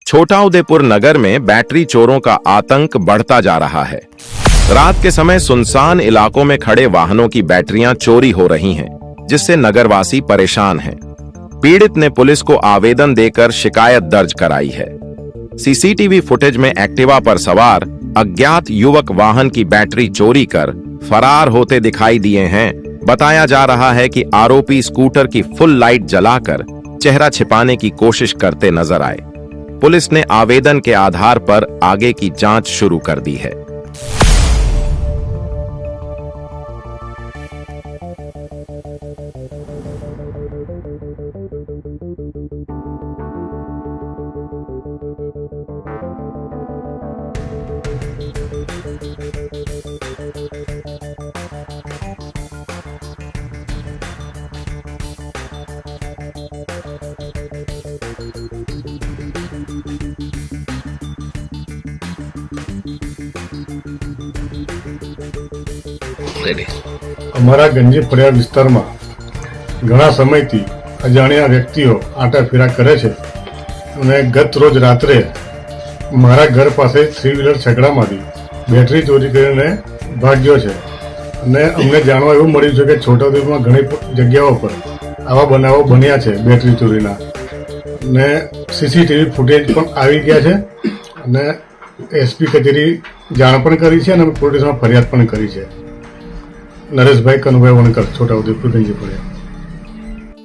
छोटाउदेपुर नगर में बैटरी चोरों का आतंक बढ़ता जा रहा है। रात के समय सुनसान इलाकों में खड़े वाहनों की बैटरियां चोरी हो रही हैं, जिससे नगरवासी परेशान हैं। पीड़ित ने पुलिस को आवेदन देकर शिकायत दर्ज कराई है। सीसीटीवी फुटेज में एक्टिवा पर सवार अज्ञात युवक वाहन की बैटरी चोरी कर फरार होते दिखाई दिए हैं। बताया जा रहा है कि आरोपी स्कूटर की फुल लाइट जलाकर चेहरा छिपाने की कोशिश करते नजर आए। पुलिस ने आवेदन के आधार पर आगे की जांच शुरू कर दी है। અમારા ગંજી ફળિયા વિસ્તારમાં ઘણા સમયથી અજાણ્યા વ્યક્તિઓ આટાફેરા કરે છે અને ગત રોજ રાત્રે મારા ઘર પાસે 3 વ્હીલર છકડામાંથી બેટરી ચોરી કરીને ભાગ્યો છે અને અમને જાણવા એવું મળ્યું છે કે છોટાઉદેપુરમાં ઘણી જગ્યાઓ પર આવા બનાવો બન્યા છે બેટરી ચોરીના અને સીસીટીવી ફૂટેજ પણ આવી ગયા છે અને એસપી કચેરી જાણ પણ કરી છે અને પોલીસમાં ફરિયાદ પણ કરી છે। नरेश भाई कनुभाई वणकर छोटाउदेपुर गंजी फळिया।